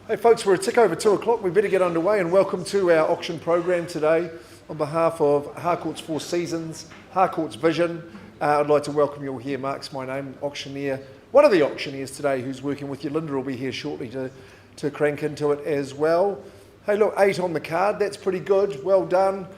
Hey folks, we're a tick over 2 o'clock. We better get underway and welcome to our auction program today. On behalf of Harcourts Four Seasons, Harcourts Vision, I'd like to welcome you all here. Mark's my name, auctioneer. One of the auctioneers today who's working with you. Linda will be here shortly to crank into it as well. Hey look, 8 on the card, that's pretty good, well done.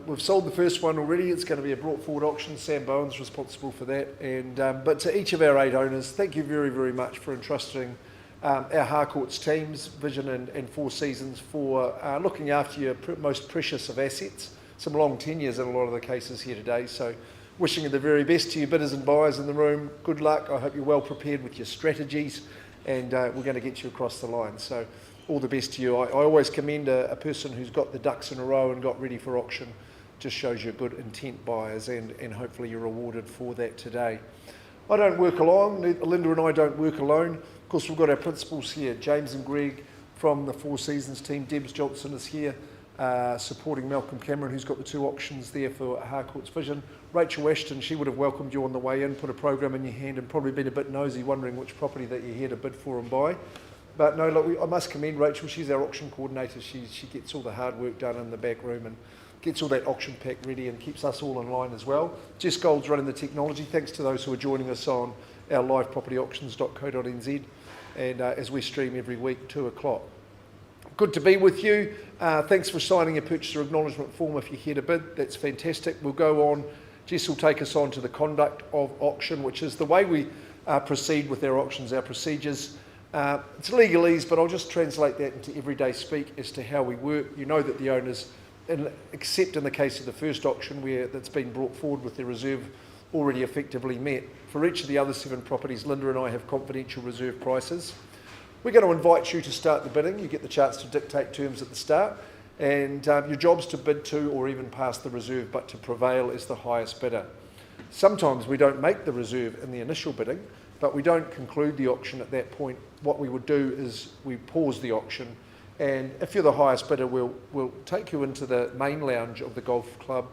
We've sold the first one already. It's going to be a brought forward auction. Sam Bowen's responsible for that. And but to each of our 8 owners, thank you very, very much for entrusting our Harcourts teams, Vision and Four Seasons, for looking after your most precious of assets. Some long tenures in a lot of the cases here today. So wishing you the very best to you bidders and buyers in the room. Good luck. I hope you're well prepared with your strategies, and we're going to get you across the line. So all the best to you. I always commend a person who's got the ducks in a row and got ready for auction. Just shows you good intent buyers, and hopefully you're rewarded for that today. I don't work alone. Linda and I don't work alone. Of course, we've got our principals here, James and Greg from the Four Seasons team. Debs Johnson is here supporting Malcolm Cameron, who's got the 2 auctions there for Harcourts Vision. Rachel Ashton, she would have welcomed you on the way in, put a program in your hand and probably been a bit nosy, wondering which property that you're here to bid for and buy. But no, look, I must commend Rachel. She's our auction coordinator. She gets all the hard work done in the back room and gets all that auction pack ready and keeps us all in line as well. Jess Gold's running the technology. Thanks to those who are joining us on our live propertyauctions.co.nz and as we stream every week, 2 o'clock. Good to be with you. Thanks for signing a purchaser acknowledgement form if you're here to bid. That's fantastic. We'll go on. Jess will take us on to the conduct of auction, which is the way we proceed with our auctions, our procedures. It's legalese, but I'll just translate that into everyday speak as to how we work. You know that the owners, except in the case of the first auction where that's been brought forward with the reserve already effectively met, for each of the other 7 properties, Linda and I have confidential reserve prices. We're going to invite you to start the bidding. You get the chance to dictate terms at the start, and your job's to bid to or even past the reserve, but to prevail as the highest bidder. Sometimes we don't make the reserve in the initial bidding, but we don't conclude the auction at that point. What we would do is we pause the auction, and if you're the highest bidder, we'll take you into the main lounge of the golf club,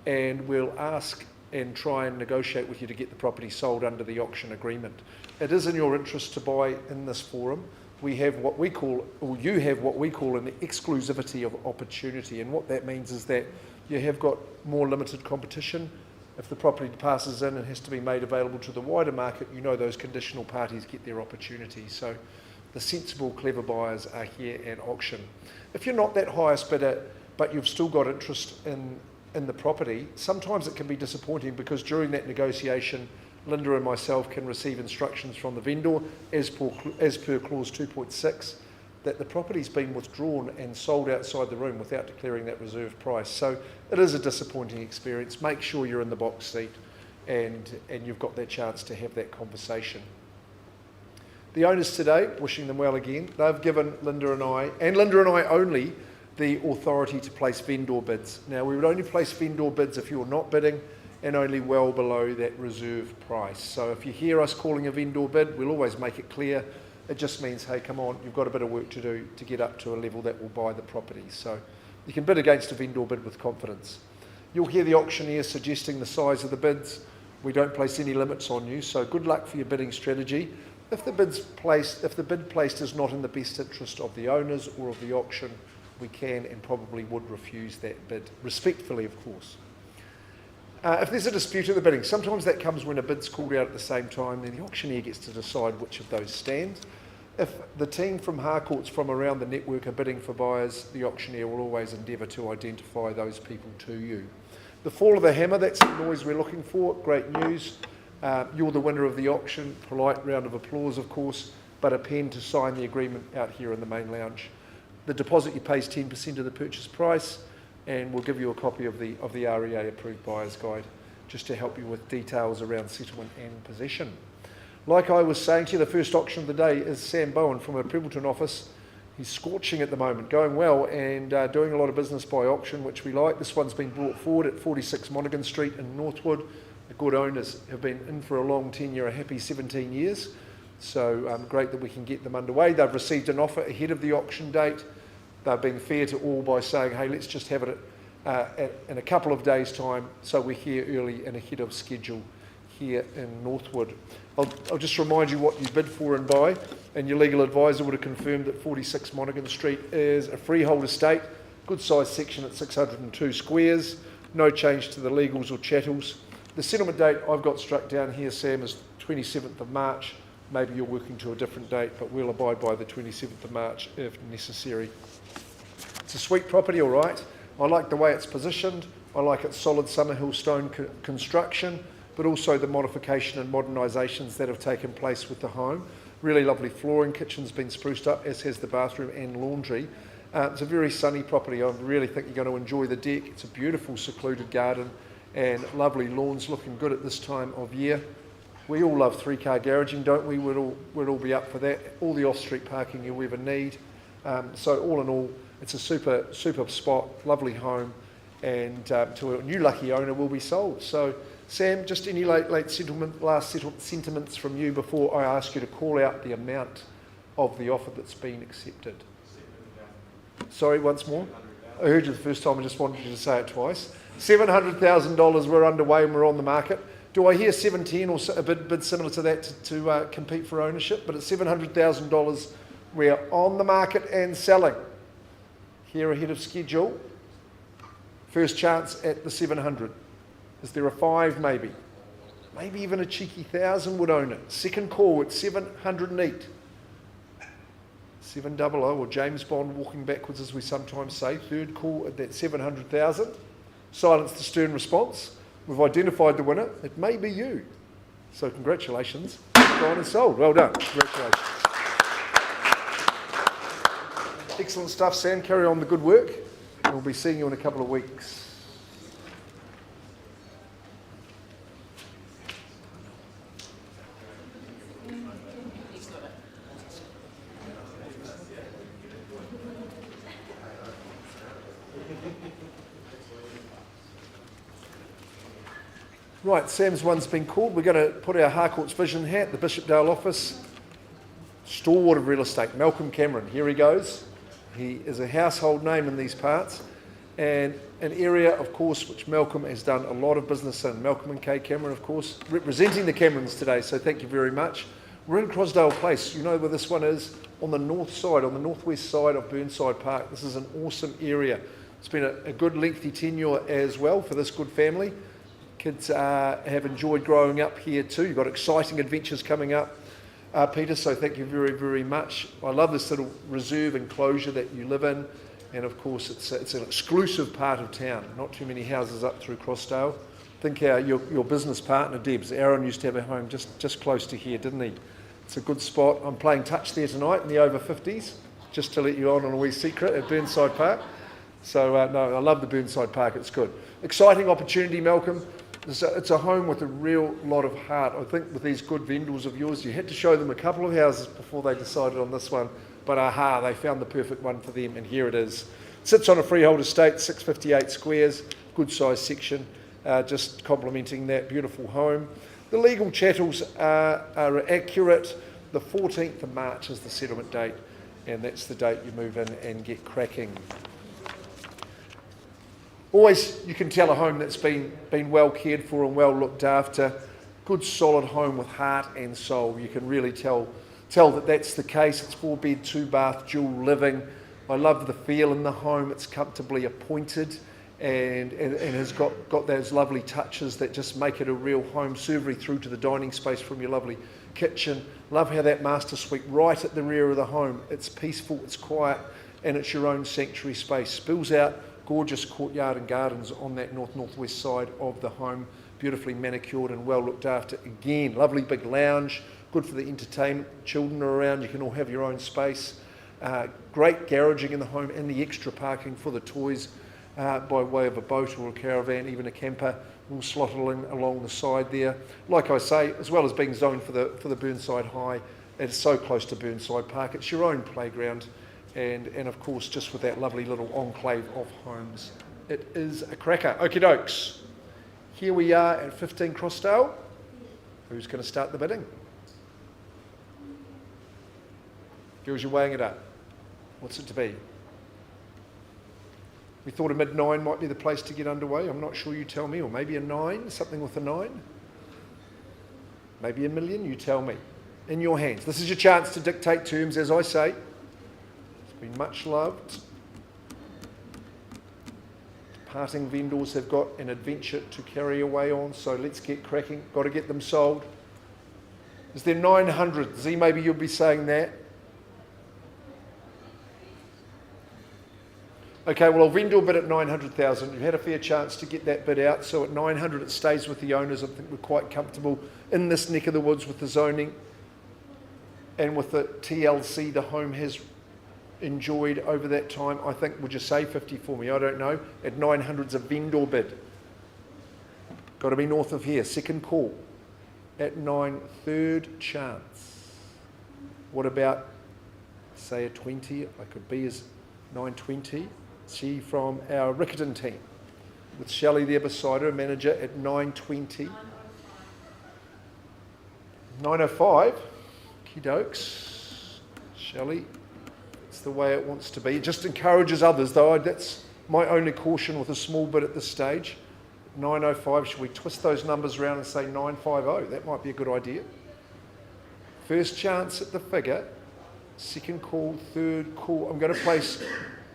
and we'll ask and try and negotiate with you to get the property sold under the auction agreement. It is in your interest to buy in this forum. We have what we call, or you have what we call, an exclusivity of opportunity, and what that means is that you have got more limited competition. If the property passes in and has to be made available to the wider market, you know those conditional parties get their opportunity. So the sensible, clever buyers are here at auction. If you're not that highest bidder, but you've still got interest in the property, sometimes it can be disappointing because during that negotiation, Linda and myself can receive instructions from the vendor as per clause 2.6 that the property's been withdrawn and sold outside the room without declaring that reserve price. So it is a disappointing experience. Make sure you're in the box seat and you've got that chance to have that conversation. The owners today, wishing them well again, they've given Linda and I only, the authority to place vendor bids. Now, we would only place vendor bids if you're not bidding and only well below that reserve price. So if you hear us calling a vendor bid, we'll always make it clear. It just means, hey, come on, you've got a bit of work to do to get up to a level that will buy the property. So you can bid against a vendor bid with confidence. You'll hear the auctioneer suggesting the size of the bids. We don't place any limits on you, so good luck for your bidding strategy. If the bid placed is not in the best interest of the owners or of the auction, we can and probably would refuse that bid, respectfully, of course. If there's a dispute at the bidding, sometimes that comes when a bid's called out at the same time, then the auctioneer gets to decide which of those stand. If the team from Harcourts from around the network are bidding for buyers, the auctioneer will always endeavour to identify those people to you. The fall of the hammer, that's the noise we're looking for. Great news. You're the winner of the auction. Polite round of applause, of course, but a pen to sign the agreement out here in the main lounge. The deposit you pay is 10% of the purchase price, and we'll give you a copy of the REA approved buyer's guide just to help you with details around settlement and possession. Like I was saying to you, the first auction of the day is Sam Bowen from a Prebbleton office. He's scorching at the moment, going well and doing a lot of business by auction, which we like. This one's been brought forward at 46 Monaghan Street in Northwood. The good owners have been in for a long tenure, a happy 17 years. So great that we can get them underway. They've received an offer ahead of the auction date. They've been fair to all by saying, hey, let's just have it in a couple of days' time, so we're here early and ahead of schedule here in Northwood. I'll just remind you what you bid for and buy, and your legal advisor would have confirmed that 46 Monaghan Street is a freehold estate, good sized section at 602 squares, no change to the legals or chattels. The settlement date I've got struck down here, Sam, is 27th of March. Maybe you're working to a different date, but we'll abide by the 27th of March if necessary. It's a sweet property, all right. I like the way it's positioned. I like its solid Summerhill stone construction, but also the modification and modernisations that have taken place with the home. Really lovely flooring, kitchen's been spruced up, as has the bathroom and laundry. It's a very sunny property. I really think you're going to enjoy the deck. It's a beautiful secluded garden and lovely lawns, looking good at this time of year. We all love three-car garaging, don't we? We'd all be up for that. All the off-street parking you'll ever need. So all in all, it's a super spot, lovely home, and to a new lucky owner will be sold. So Sam, just any last sentiments from you before I ask you to call out the amount of the offer that's been accepted. Sorry, once more. I heard you the first time, I just wanted you to say it twice. $700,000, we're underway and we're on the market. Do I hear 710 or a bit similar to that to compete for ownership? But at $700,000, we're on the market and selling. Here ahead of schedule. First chance at the 700. Is there a 5 maybe? Maybe even a cheeky 1,000 would own it. Second call at 708. 700 or James Bond walking backwards, as we sometimes say. Third call at that 700,000. Silence the stern response. We've identified the winner. It may be you. So congratulations. Gone and sold. Well done. Congratulations. Excellent stuff, Sam. Carry on the good work. We'll be seeing you in a couple of weeks. Right, Sam's one's been called. We're going to put our Harcourts vision hat, the Bishopdale office, stalwart of real estate, Malcolm Cameron. Here he goes. He is a household name in these parts, and an area, of course, which Malcolm has done a lot of business in. Malcolm and Kay Cameron, of course, representing the Camerons today, so thank you very much. We're in Crossdale Place. You know where this one is? On the north side, on the northwest side of Burnside Park. This is an awesome area. It's been a good lengthy tenure as well for this good family. Kids have enjoyed growing up here too. You've got exciting adventures coming up, Peter, so thank you very, very much. I love this little reserve enclosure that you live in, and of course it's an exclusive part of town. Not too many houses up through Crossdale. I think your business partner, Debs, Aaron, used to have a home just close to here, didn't he? It's a good spot. I'm playing touch there tonight in the over 50s, just to let you on a wee secret at Burnside Park. So no, I love the Burnside Park, it's good. Exciting opportunity, Malcolm. It's a home with a real lot of heart. I think with these good vendors of yours, you had to show them a couple of houses before they decided on this one. But aha, they found the perfect one for them, and here it is. Sits on a freehold estate, 658 squares, good sized section, just complementing that beautiful home. The legal chattels are accurate. The 14th of March is the settlement date, and that's the date you move in and get cracking. Always, you can tell a home that's been well cared for and well looked after. Good solid home with heart and soul. You can really tell that that's the case. It's 4-bed, 2-bath, dual living. I love the feel in the home. It's comfortably appointed and has got those lovely touches that just make it a real home. Servery through to the dining space from your lovely kitchen. Love how that master suite right at the rear of the home. It's peaceful, it's quiet, and it's your own sanctuary space. Spills out gorgeous courtyard and gardens on that northwest side of the home, beautifully manicured and well looked after. Again, lovely big lounge, good for the entertainment. Children are around, you can all have your own space. Great garaging in the home and the extra parking for the toys by way of a boat or a caravan, even a camper will slot in along the side there. Like I say, as well as being zoned for the Burnside High, it's so close to Burnside Park. It's your own playground. And of course, just with that lovely little enclave of homes. It is a cracker. Okie dokes. Here we are at 15 Crossdale. Who's going to start the bidding? Girls, you're weighing it up. What's it to be? We thought a mid-9 might be the place to get underway. I'm not sure, you tell me. Or maybe a 9, something with a 9. maybe $1 million, you tell me. In your hands. This is your chance to dictate terms, as I say. It's been much loved. Departing vendors have got an adventure to carry away on, so let's get cracking. Got to get them sold. Is there 900? Z, maybe you'll be saying that. Okay, well, I'll vendor bid at 900,000. You've had a fair chance to get that bid out, so at 900 it stays with the owners. I think we're quite comfortable in this neck of the woods with the zoning and with the TLC the home has enjoyed over that time. I think, would you say 50 for me? I don't know. At 900's a vendor bid. Got to be north of here. Second call. At 9, third chance. What about, say, a 20? I could be as 920. She from our Rickerton team, with Shelley there beside her, manager at 920. 905. Okey-dokes. Shelley, it's the way it wants to be. It just encourages others, though. That's my only caution with a small bit at this stage. 905, should we twist those numbers around and say 950? That might be a good idea. First chance at the figure. Second call, third call. I'm going to place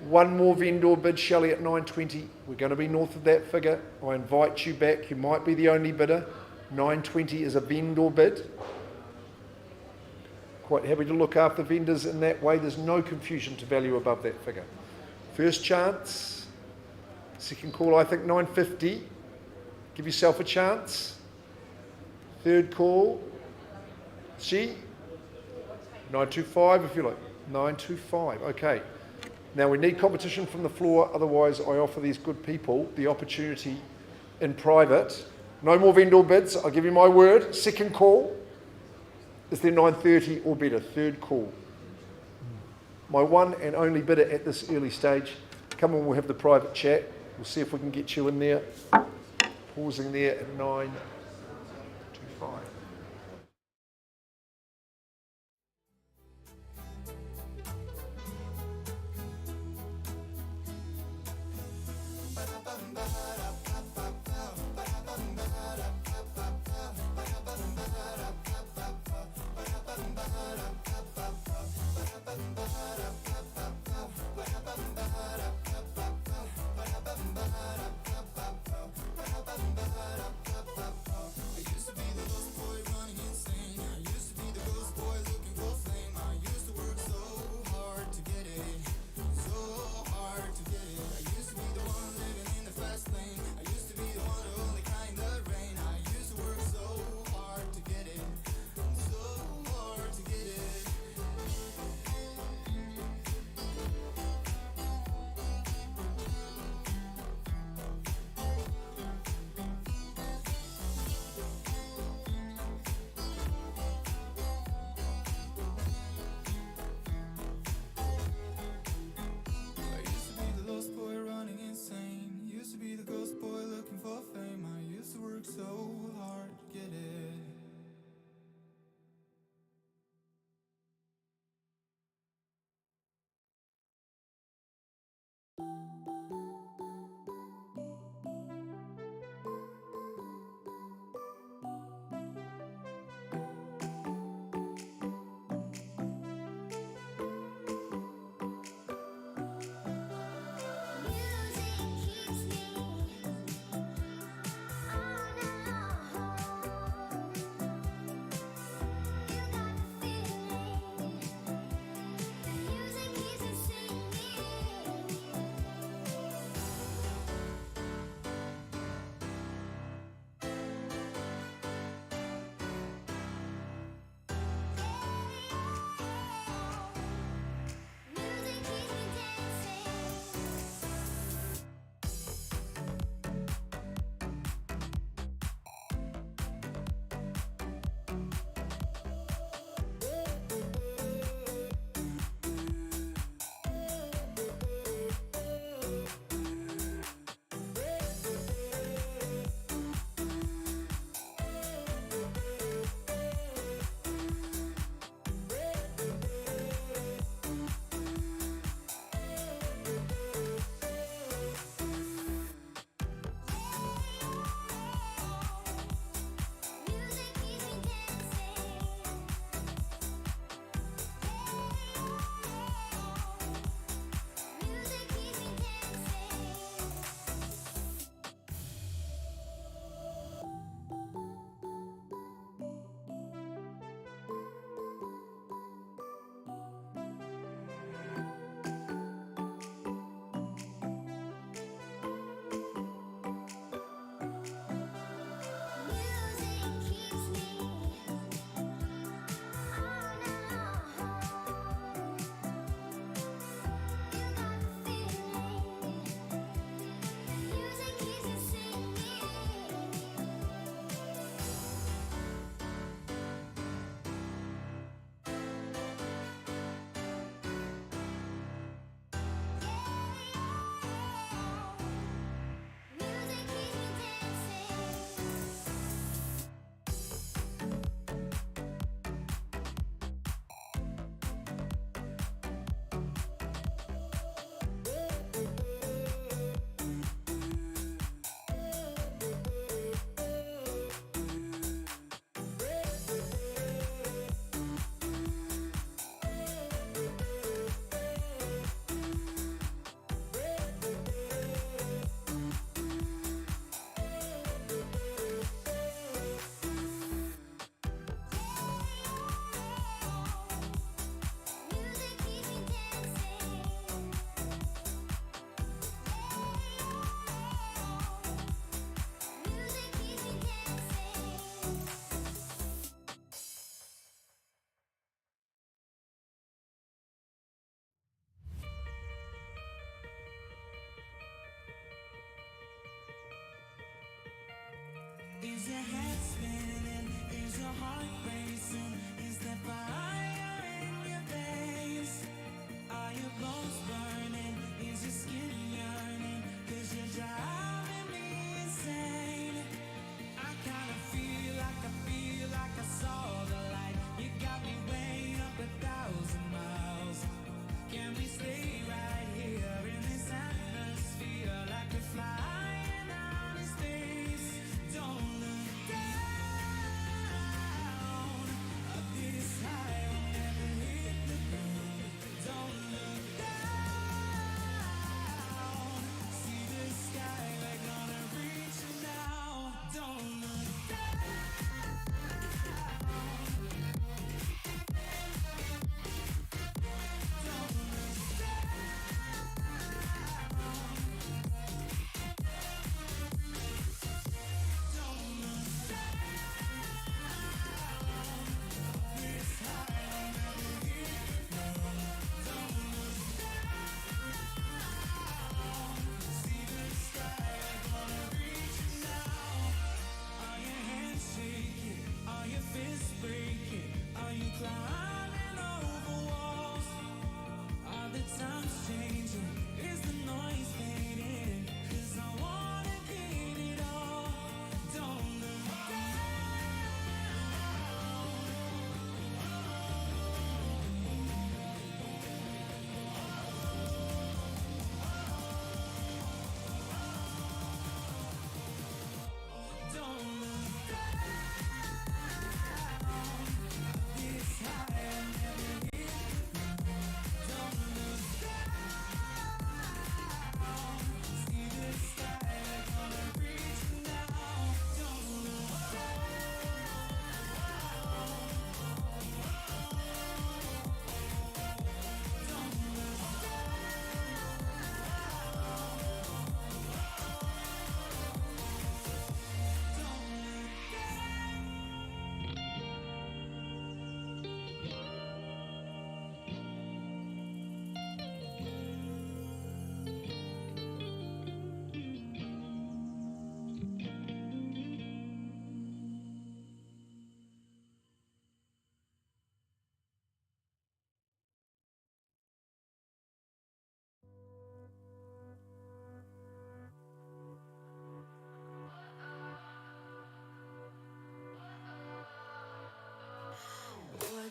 one more vendor bid, Shelley, at 920. We're going to be north of that figure. I invite you back. You might be the only bidder. 920 is a vendor bid. Quite happy to look after vendors in that way. There's no confusion to value above that figure. First chance. Second call, I think 950. Give yourself a chance. Third call. She. 925 if you like. 925, okay. Now we need competition from the floor, otherwise I offer these good people the opportunity in private. No more vendor bids, I'll give you my word. Second call. Is there 930 or better? Third call. My one and only bidder at this early stage. Come on, we'll have the private chat. We'll see if we can get you in there. Pausing there at 925. I used to be the lost boy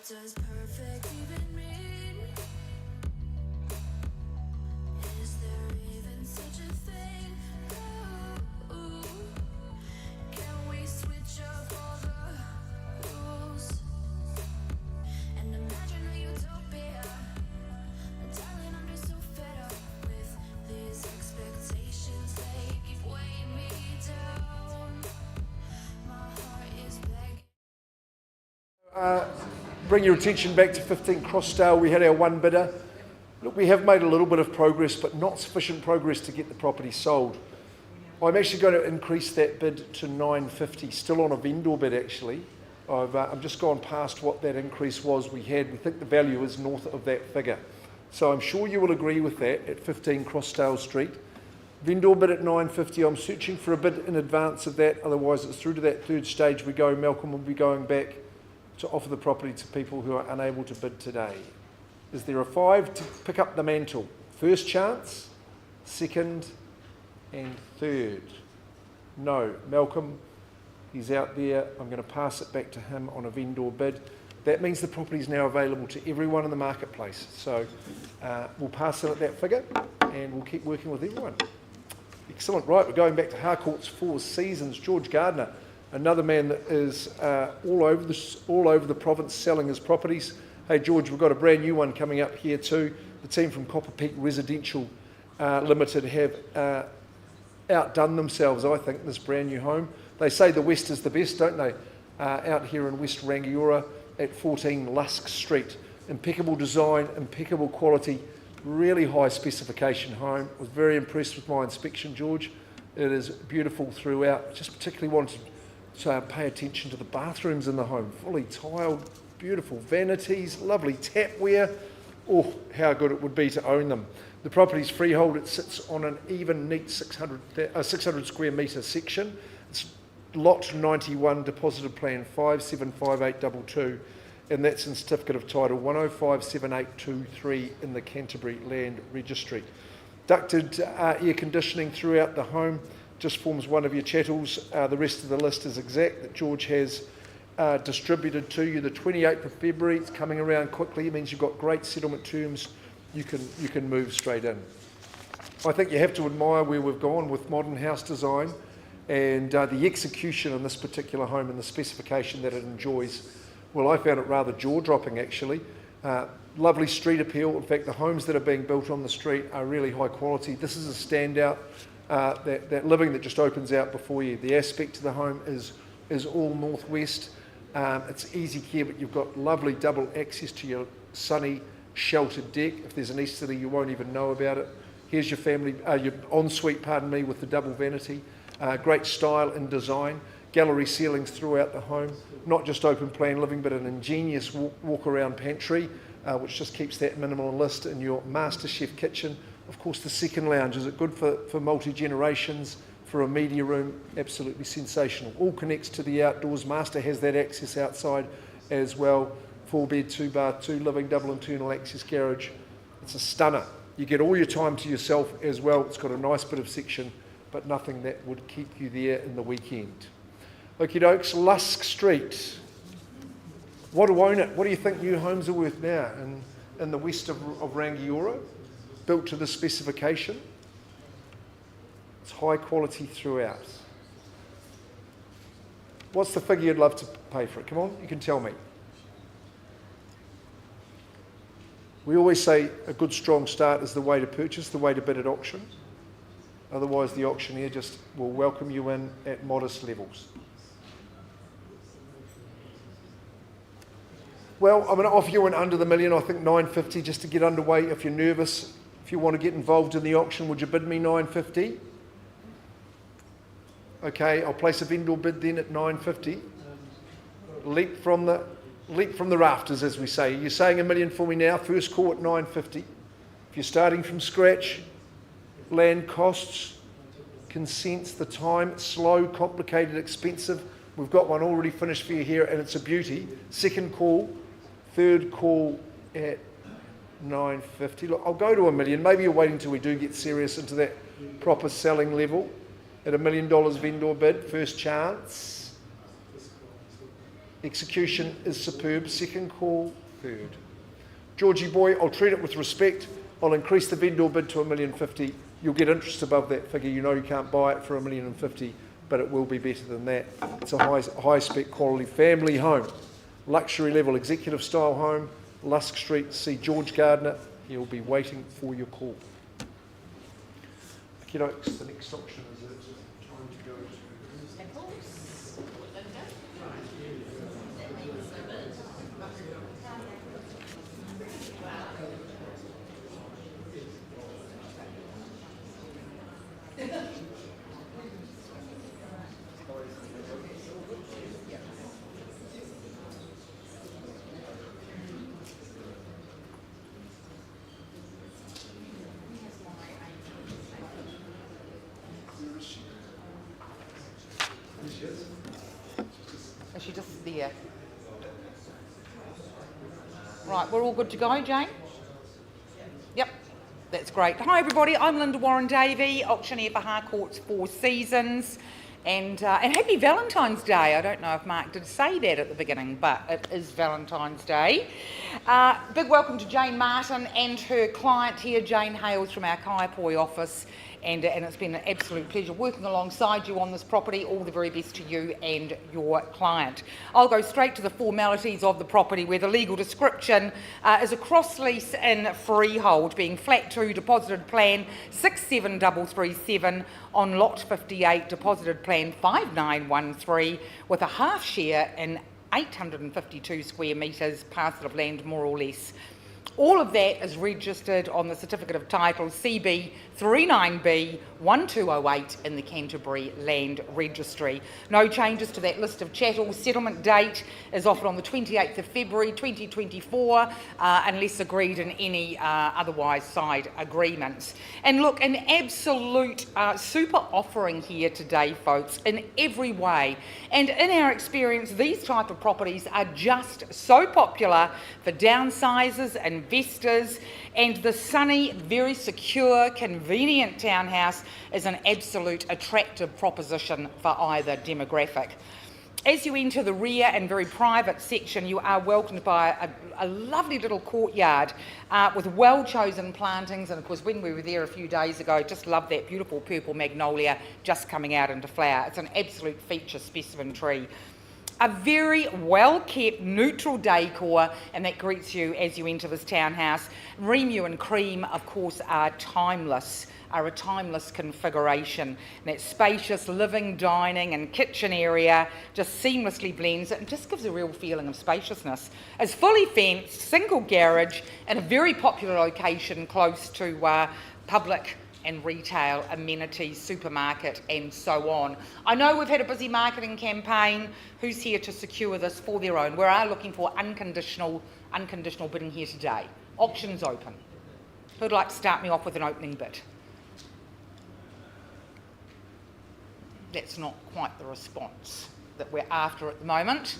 does perfect even mean? Is there even such a thing? Ooh, can we switch up all the rules and imagine a utopia? Darling, I'm just so fed up with these expectations. They keep weighing me down. My heart is begging. Bring your attention back to 15 Crossdale. We had our one bidder. Look, we have made a little bit of progress, but not sufficient progress to get the property sold. I'm actually going to increase that bid to 950, still on a vendor bid actually. I'm just gone past what that increase was we had. We think the value is north of that figure. So I'm sure you will agree with that at 15 Crossdale Street. Vendor bid at 950. I'm searching for a bid in advance of that, otherwise it's through to that third stage we go. Malcolm will be going back to offer the property to people who are unable to bid today. Is there a 5 to pick up the mantle? First chance, second and third. No, Malcolm, he's out there. I'm going to pass it back to him on a vendor bid. That means the property is now available to everyone in the marketplace. So we'll pass it at that figure and we'll keep working with everyone. Excellent. Right, we're going back to Harcourts 4 Seasons. George Gardner, another man that is all over the province selling his properties. Hey George, we've got a brand new one coming up here too. The team from Copper Peak Residential Limited have outdone themselves, I think, in this brand new home. They say the West is the best, don't they? Out here in West Rangiora at 14 Lusk Street. Impeccable design, impeccable quality, really high specification home. I was very impressed with my inspection, George. It is beautiful throughout. Just particularly wanted to pay attention to the bathrooms in the home. Fully tiled, beautiful vanities, lovely tapware. Oh, how good it would be to own them. The property's freehold. It sits on an even, neat 600 square metre section. It's Lot 91, deposited plan 575822, and that's in certificate of title 1057823 in the Canterbury Land Registry. Ducted air conditioning throughout the home just forms one of your chattels. The rest of the list is exact that George has distributed to you. The 28th of February, it's coming around quickly. It means you've got great settlement terms. You can move straight in. I think you have to admire where we've gone with modern house design and the execution in this particular home and the specification that it enjoys. Well, I found it rather jaw-dropping actually. Lovely street appeal. In fact, the homes that are being built on the street are really high quality. This is a standout. That living that just opens out before you. The aspect of the home is all northwest. It's easy care, but you've got lovely double access to your sunny sheltered deck. If there's an easterly, you won't even know about it. Here's your your ensuite, with the double vanity. Great style and design. Gallery ceilings throughout the home. Not just open plan living, but an ingenious walk around pantry, which just keeps that minimalist. In your master chef kitchen. Of course, the second lounge, is it good for multi-generations, for a media room? Absolutely sensational. All connects to the outdoors. Master has that access outside as well. 4-bed, 2-bath, 2-living, double internal access garage. It's a stunner. You get all your time to yourself as well. It's got a nice bit of section, but nothing that would keep you there in the weekend. Okie dokes, Lusk Street. What to own it? What do you think new homes are worth now in the west of Rangiora? Built to the specification. It's high quality throughout. What's the figure you'd love to pay for it? Come on, you can tell me. We always say a good strong start is the way to purchase, the way to bid at auction. Otherwise the auctioneer just will welcome you in at modest levels. Well, I'm going to offer you an under the million, I think 950 just to get underway. If you're nervous, if you want to get involved in the auction, would you bid me 950? Okay, I'll place a vendor bid then at 950. Leap from the rafters, as we say. You're saying a million for me now, first call at 950. If you're starting from scratch, land costs, consents, the time, slow, complicated, expensive. We've got one already finished for you here and it's a beauty. Second call, third call at 950. Look, I'll go to a million. Maybe you're waiting till we do get serious into that proper selling level. At $1 million vendor bid, first chance. Execution is superb. Second call, third. Georgie boy, I'll treat it with respect. I'll increase the vendor bid to $1,050,000. You'll get interest above that figure. You know you can't buy it for $1,050,000, but it will be better than that. It's a high spec quality family home. Luxury level executive style home. Lusk Street, see George Gardner. He'll be waiting for your call. Okay, the next option is time to go to Is she just there? Right, we're all good to go, Jane? Yep, that's great. Hi everybody, I'm Linda Warren-Davey, auctioneer for Harcourts 4 Seasons. And happy Valentine's Day. I don't know if Mark did say that at the beginning, but it is Valentine's Day. Big welcome to Jane Martin and her client here. Jane hails from our Kaiapoi office, and it's been an absolute pleasure working alongside you on this property. All the very best to you and your client. I'll go straight to the formalities of the property, where the legal description is a cross lease in freehold, being flat 2 deposited plan 67337 on lot 58, deposited plan 5913, with a half share in 852 square metres parcel of land, more or less. All of that is registered on the Certificate of Title CB 39B 1208 in the Canterbury Land Registry. No changes to that list of chattels. Settlement date is offered on the 28th of February 2024, unless agreed in any otherwise side agreements. And look, an absolute super offering here today, folks, in every way. And in our experience, these type of properties are just so popular for downsizers, investors, and the sunny, very secure, convenient townhouse is an absolute attractive proposition for either demographic. As you enter the rear and very private section, you are welcomed by a lovely little courtyard with well-chosen plantings, and of course when we were there a few days ago, just loved that beautiful purple magnolia just coming out into flower. It's an absolute feature specimen tree. A very well-kept neutral decor, and that greets you as you enter this townhouse. Remu and cream, of course, are a timeless configuration. And that spacious living, dining and kitchen area just seamlessly blends it and just gives a real feeling of spaciousness. It's fully fenced, single garage, and a very popular location close to public and retail amenities, supermarket and so on. I know we've had a busy marketing campaign. Who's here to secure this for their own? We are looking for unconditional bidding here today. Auction's open. Who'd like to start me off with an opening bid? That's not quite the response that we're after at the moment.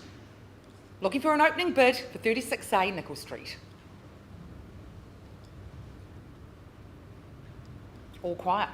Looking for an opening bid for 36A Nickel Street. All quiet.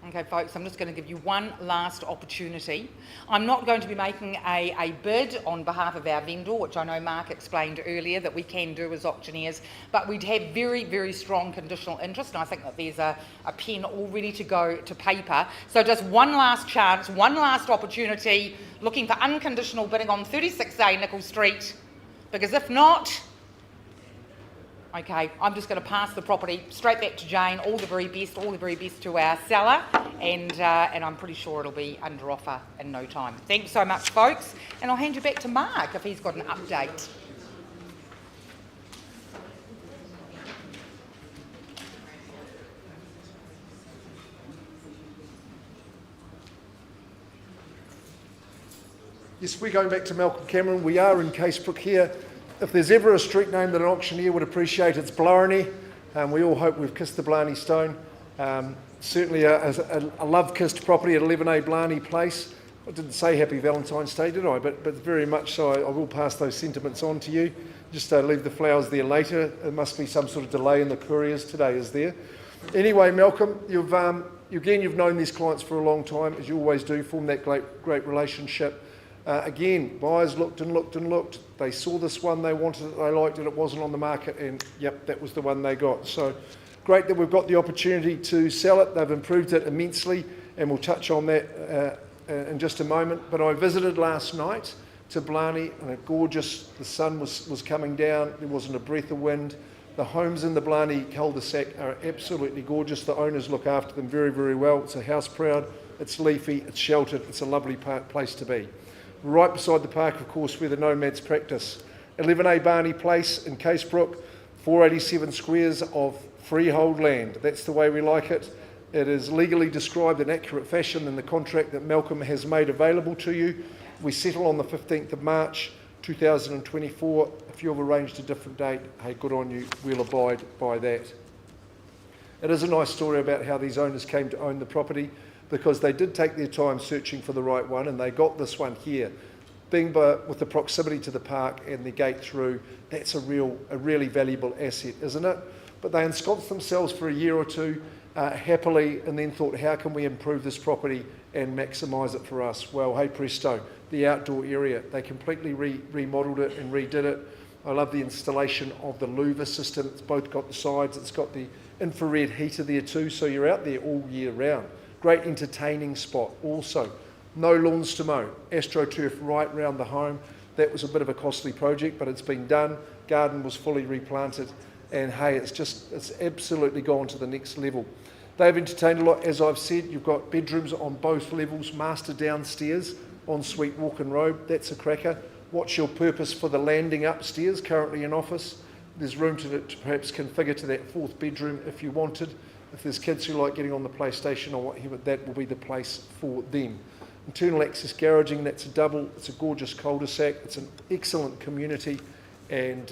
Okay, folks, I'm just going to give you one last opportunity. I'm not going to be making a bid on behalf of our vendor, which I know Mark explained earlier that we can do as auctioneers, but we'd have very, very strong conditional interest, and I think that there's a pen all ready to go to paper. So just one last chance, one last opportunity, looking for unconditional bidding on 36A Nickel Street, because if not, okay, I'm just going to pass the property straight back to Jane. All the very best to our seller, and I'm pretty sure it'll be under offer in no time. Thanks so much, folks, and I'll hand you back to Mark if he's got an update. Yes, we're going back to Malcolm Cameron. We are in Casebrook here. If there's ever a street name that an auctioneer would appreciate, it's Blarney. We all hope we've kissed the Blarney stone. Certainly a love-kissed property at 11A Blarney Place. I didn't say Happy Valentine's Day, did I? But very much so. I will pass those sentiments on to you. Just leave the flowers there later. There must be some sort of delay in the couriers today, is there? Anyway, Malcolm, you've Again, you've known these clients for a long time, as you always do, form that great relationship. Again, buyers looked and looked and looked. They saw this one, they wanted it, they liked it, it wasn't on the market, and yep, that was the one they got. So great that we've got the opportunity to sell it. They've improved it immensely, and we'll touch on that in just a moment. But I visited last night to Blan, and the sun was coming down, there wasn't a breath of wind. The homes in the Blan cul-de-sac are absolutely gorgeous. The owners look after them very, very well. It's a house proud, it's leafy, it's sheltered, it's a lovely place to be. Right beside the park, of course, where the nomads practice. 11A Barney Place in Casebrook, 487 squares of freehold land. That's the way we like it. It is legally described in accurate fashion in the contract that Malcolm has made available to you. We settle on the 15th of March 2024. If you've arranged a different date, hey, good on you, we'll abide by that. It is a nice story about how these owners came to own the property, because they did take their time searching for the right one, and they got this one here. With the proximity to the park and the gate through, that's a really valuable asset, isn't it? But they ensconced themselves for a year or two happily, and then thought, how can we improve this property and maximise it for us? Well, hey presto, the outdoor area, they completely remodelled it and redid it. I love the installation of the louver system. It's both got the sides, it's got the infrared heater there too, so you're out there all year round. Great entertaining spot also. No lawns to mow, astroturf right round the home. That was a bit of a costly project, but it's been done. Garden was fully replanted, and hey, it's absolutely gone to the next level. They've entertained a lot, as I've said. You've got bedrooms on both levels, master downstairs, ensuite walk-in robe. That's a cracker. What's your purpose for the landing upstairs? Currently an office. There's room to perhaps configure to that fourth bedroom if you wanted. If there's kids who like getting on the PlayStation or whatever, that will be the place for them. Internal access garaging, that's a double. It's a gorgeous cul-de-sac. It's an excellent community, and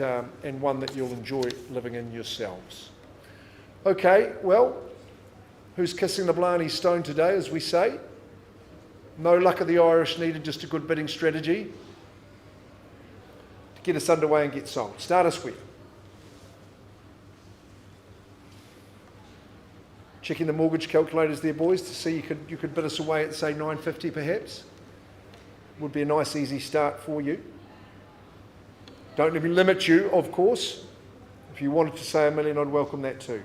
one that you'll enjoy living in yourselves. Okay, well, who's kissing the Blarney stone today, as we say? No luck of the Irish needed, just a good bidding strategy to get us underway and get sold. Start us with. Checking the mortgage calculators there, boys, to see you could bid us away at, say, $950 perhaps. Would be a nice, easy start for you. Don't let me limit you, of course. If you wanted to say $1 million, I'd welcome that too.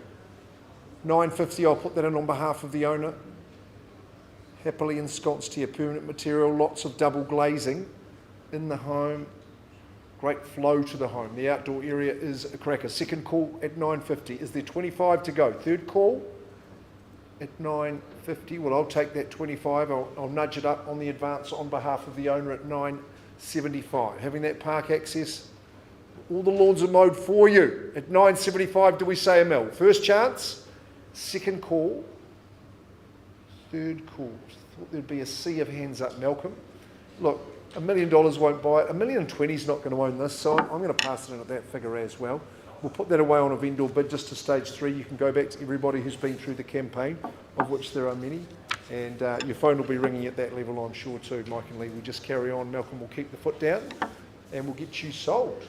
$950, I'll put that in on behalf of the owner. Happily ensconced here, permanent material, lots of double glazing in the home. Great flow to the home. The outdoor area is a cracker. Second call at $950. Is there 25 to go? Third call at $950. Well, I'll take that 25. I'll nudge it up on the advance on behalf of the owner at $975. Having that park access, all the lawns are mowed for you. At $975, do we say a mil? First chance, second call, third call. Thought there'd be a sea of hands up, Malcolm. Look, $1 million won't buy it. $1,020,000 is not going to own this, so I'm going to pass it in at that figure as well. We'll put that away on a vendor bid just to stage 3. You can go back to everybody who's been through the campaign, of which there are many, and your phone will be ringing at that level, I'm sure too. Mike and Lee, we just carry on. Malcolm will keep the foot down, and we'll get you sold.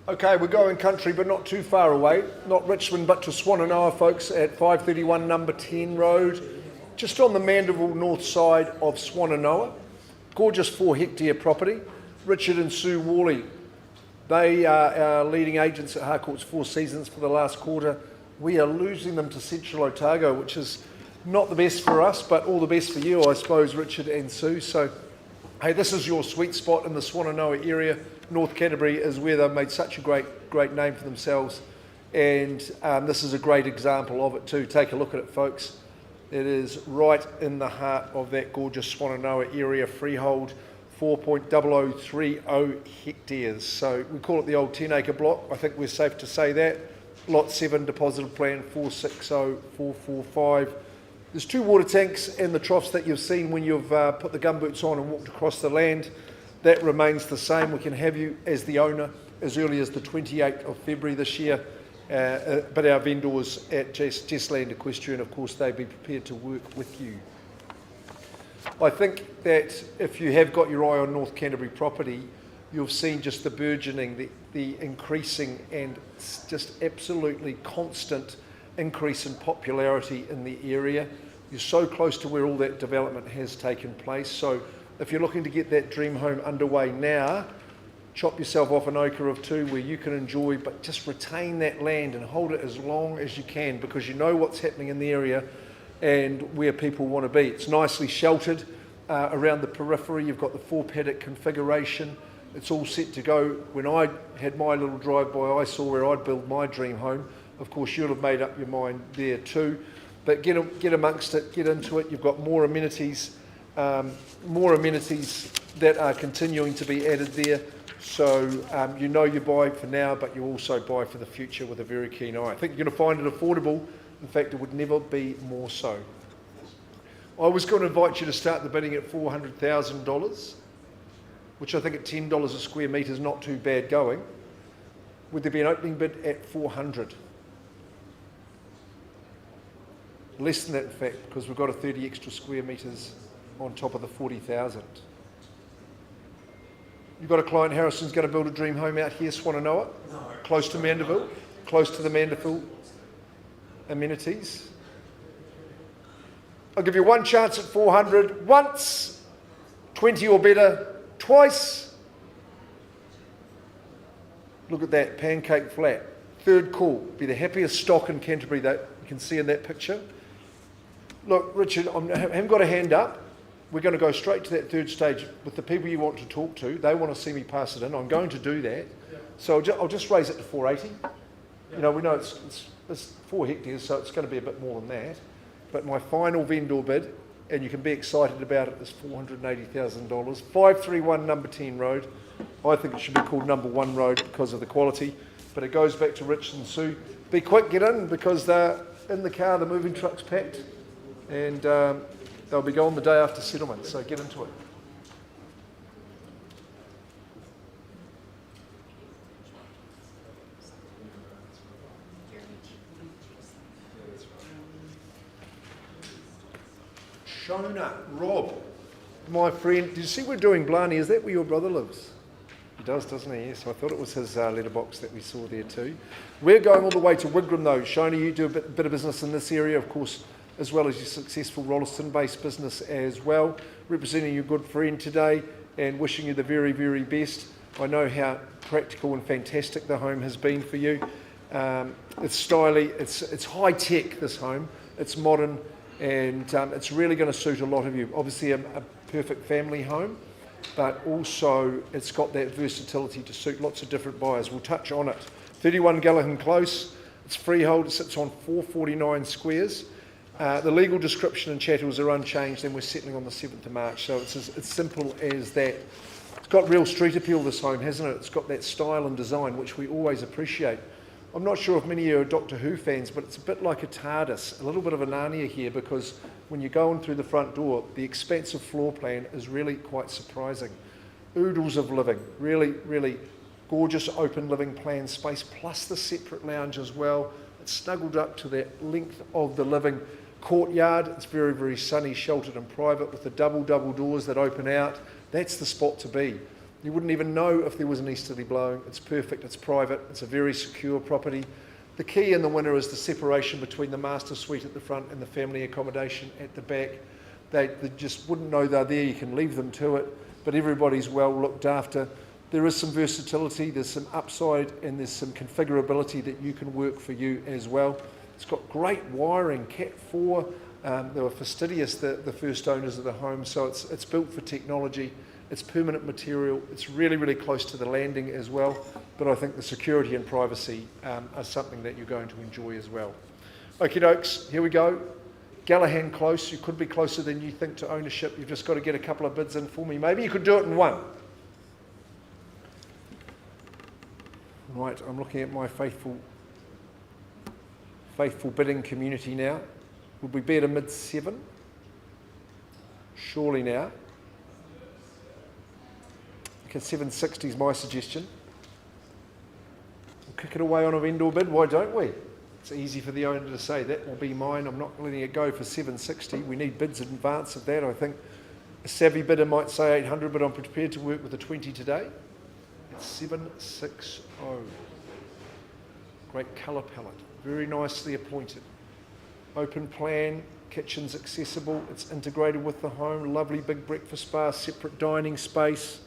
Okay, we're going country, but not too far away. Not Richmond, but to Swannanoa, folks, at 531 Number 10 Road, just on the Mandeville north side of Swannanoa. Gorgeous 4-hectare property. Richard and Sue Worley, they are our leading agents at Harcourts 4 Seasons for the last quarter. We are losing them to Central Otago, which is not the best for us, but all the best for you, I suppose, Richard and Sue. So, hey, this is your sweet spot in the Swannanoa area. North Canterbury is where they've made such a great name for themselves, and this is a great example of it too. Take a look at it, folks. It is right in the heart of that gorgeous Swannanoa area, freehold, 4.0030 hectares. So we call it the old 10-acre block. I think we're safe to say that. Lot 7 deposited plan 460445. There's 2 water tanks and the troughs that you've seen when you've put the gumboots on and walked across the land. That remains the same. We can have you as the owner as early as the 28th of February this year. But our vendors at Jessland Equestrian, of course, they'd be prepared to work with you. I think that if you have got your eye on North Canterbury property, you've seen just the burgeoning, the increasing and just absolutely constant increase in popularity in the area. You're so close to where all that development has taken place. So if you're looking to get that dream home underway now, chop yourself off an acre of 2 where you can enjoy, but just retain that land and hold it as long as you can, because you know what's happening in the area and where people want to be. It's nicely sheltered around the periphery. You've got the 4 paddock configuration. It's all set to go. When I had my little drive-by, I saw where I'd build my dream home. Of course, you'll have made up your mind there too. But get amongst it, get into it. You've got more amenities that are continuing to be added there. So you know you buy for now, but you also buy for the future with a very keen eye. I think you're going to find it affordable. In fact, it would never be more so. I was going to invite you to start the bidding at $400,000, which I think at $10 a square metre is not too bad going. Would there be an opening bid at 400? Less than that, in fact, because we've got a 30 extra square metres on top of the 40,000. You've got a client, Harrison's going to build a dream home out here, Swannanoa, close to Mandeville, close to the Mandeville amenities. I'll give you one chance at 400, once, 20 or better, twice. Look at that, pancake flat. Third call, be the happiest stock in Canterbury that you can see in that picture. Look, Richard, I haven't got a hand up. We're going to go straight to that third stage with the people you want to talk to. They want to see me pass it in. I'm going to do that. Yeah. So I'll just raise it to 480. Yeah. You know, we know it's 4 hectares, so it's going to be a bit more than that. But my final vendor bid, and you can be excited about it, is $480,000. 531 Number 10 Road. I think it should be called Number 1 Road because of the quality. But it goes back to Rich and Sue. Be quick, get in, because they're in the car, the moving truck's packed. And they'll be going the day after settlement, so get into it. Shona, Rob, my friend, did you see we're doing Blan? Is that where your brother lives? He does, doesn't he? Yes, I thought it was his letterbox that we saw there too. We're going all the way to Wigram though. Shona, you do a bit of business in this area, of course, as well as your successful Rolleston-based business as well. Representing your good friend today and wishing you the very, very best. I know how practical and fantastic the home has been for you. It's stylish, it's high-tech, this home. It's modern, and it's really going to suit a lot of you. Obviously a perfect family home, but also it's got that versatility to suit lots of different buyers. We'll touch on it. 31 Gahan Close, it's freehold, it sits on 449 squares. The legal description and chattels are unchanged, and we're settling on the 7th of March, so it's as simple as that. It's got real street appeal, this home, hasn't it? It's got that style and design, which we always appreciate. I'm not sure if many of you are Doctor Who fans, but it's a bit like a TARDIS, a little bit of a Narnia here, because when you go in through the front door, the expansive floor plan is really quite surprising. Oodles of living, really, really gorgeous open living plan space, plus the separate lounge as well. It's snuggled up to that length of the living courtyard. It's very, very sunny, sheltered and private with the double doors that open out. That's the spot to be. You wouldn't even know if there was an easterly blowing. It's perfect, it's private, it's a very secure property. The key in the winter is the separation between the master suite at the front and the family accommodation at the back. They just wouldn't know they're there. You can leave them to it, but everybody's well looked after. There is some versatility, there's some upside, and there's some configurability that you can work for you as well. It's got great wiring, Cat 4. They were fastidious, the first owners of the home, so it's built for technology. It's permanent material. It's really, really close to the landing as well. But I think the security and privacy are something that you're going to enjoy as well. Okie dokes, here we go. Gahan Close. You could be closer than you think to ownership. You've just got to get a couple of bids in for me. Maybe you could do it in one. Right, I'm looking at my faithful faithful bidding community now. Would we be at a mid-7? Surely now. Okay, 760 is my suggestion. We'll kick it away on a vendor bid, why don't we? It's easy for the owner to say, that will be mine, I'm not letting it go for 760. We need bids in advance of that. I think a savvy bidder might say 800, but I'm prepared to work with a 20 today. It's 760. Great colour palette, very nicely appointed. Open plan, kitchen's accessible, it's integrated with the home, lovely big breakfast bar, separate dining space.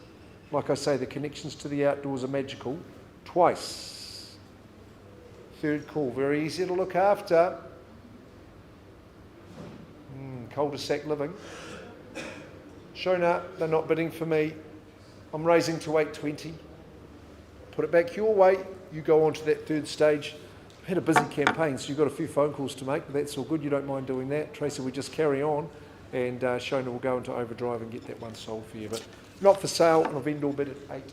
Like I say, the connections to the outdoors are magical. Twice. Third call, very easy to look after. Cul-de-sac living. Shown up, they're not bidding for me. I'm raising to 820. Put it back your way, you go on to that third stage. I've had a busy campaign, so you've got a few phone calls to make, but that's all good, you don't mind doing that. Tracy, we just carry on, and Shona will go into overdrive and get that one sold for you. But not for sale on a vendor bid at 820.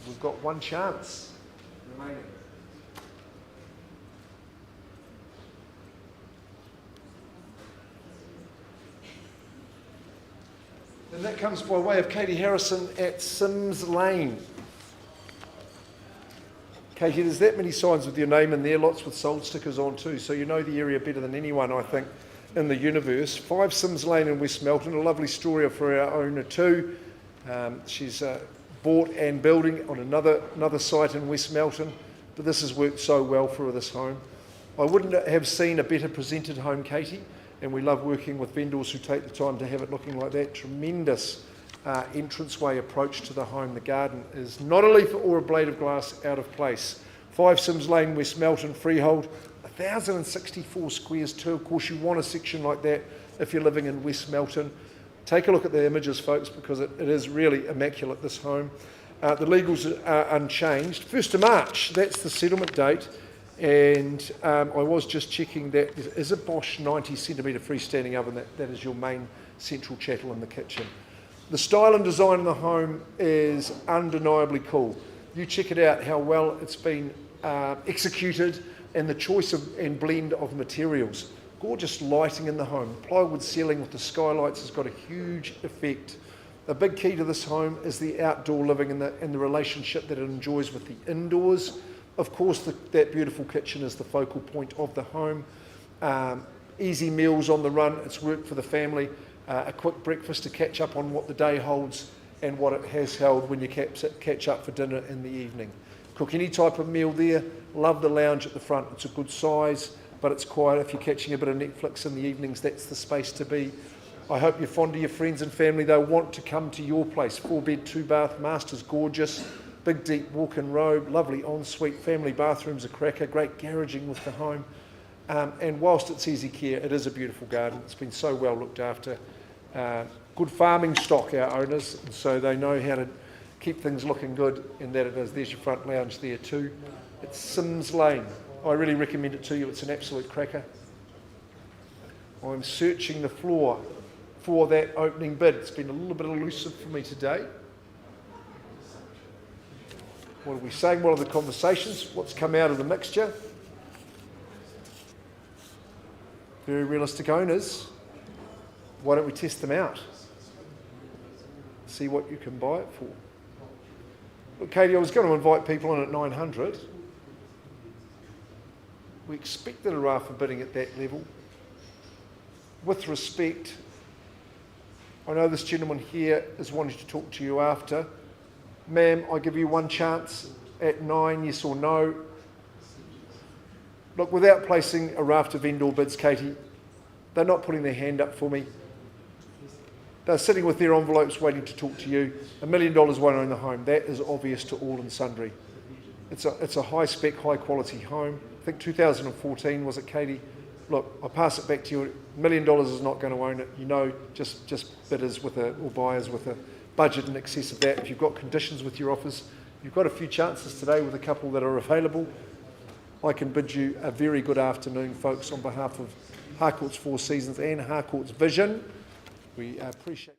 We've got one chance remaining. And that comes by way of Katie Harrison at Sims Lane. Katie, there's that many signs with your name in there, lots with sold stickers on too, so you know the area better than anyone, I think, in the universe. 5 Sims Lane in West Melton, a lovely story for our owner too. She's bought and building on another site in West Melton, but this has worked so well for her, this home. I wouldn't have seen a better presented home, Katie, and we love working with vendors who take the time to have it looking like that. Tremendous entranceway approach to the home. The garden is not a leaf or a blade of glass out of place. 5 Sims Lane, West Melton, freehold, 1,064 squares too. Of course, you want a section like that if you're living in West Melton. Take a look at the images, folks, because it is really immaculate, this home. The legals are unchanged. 1st of March, that's the settlement date. And I was just checking that there is a Bosch 90 centimetre freestanding oven. That is your main central chattel in the kitchen. The style and design in the home is undeniably cool. You check it out, how well it's been executed, and the choice and blend of materials. Gorgeous lighting in the home. Plywood ceiling with the skylights has got a huge effect. A big key to this home is the outdoor living and the relationship that it enjoys with the indoors. Of course, that beautiful kitchen is the focal point of the home. Easy meals on the run, it's worked for the family. A quick breakfast to catch up on what the day holds and what it has held when you catch up for dinner in the evening. Cook any type of meal there. Love the lounge at the front. It's a good size, but it's quiet. If you're catching a bit of Netflix in the evenings, that's the space to be. I hope you're fond of your friends and family. They'll want to come to your place. 4-bed, 2-bath, master's gorgeous. Big deep walk-in robe, lovely ensuite, family bathrooms, a cracker, great garaging with the home. And whilst it's easy care, it is a beautiful garden. It's been so well looked after. Good farming stock, our owners, and so they know how to keep things looking good, and that it is. There's your front lounge there too. It's Sims Lane. I really recommend it to you. It's an absolute cracker. I'm searching the floor for that opening bid. It's been a little bit elusive for me today. What are we saying? What are the conversations? What's come out of the mixture? Very realistic owners. Why don't we test them out? See what you can buy it for. Look, Katie, I was going to invite people in at 900. We expected a raffle bidding at that level. With respect, I know this gentleman here is wanting to talk to you after. Ma'am, I give you one chance at 9, yes or no. Look, without placing a raft of vendor bids, Katie, they're not putting their hand up for me. They're sitting with their envelopes waiting to talk to you. $1 million won't own the home. That is obvious to all and sundry. It's a high-spec, high-quality home. I think 2014, was it, Katie? Look, I'll pass it back to you. $1 million is not going to own it. You know, just bidders or buyers with a budget in excess of that. If you've got conditions with your offers, you've got a few chances today with a couple that are available. I can bid you a very good afternoon, folks, on behalf of Harcourts 4 Seasons and Harcourts Vision. We appreciate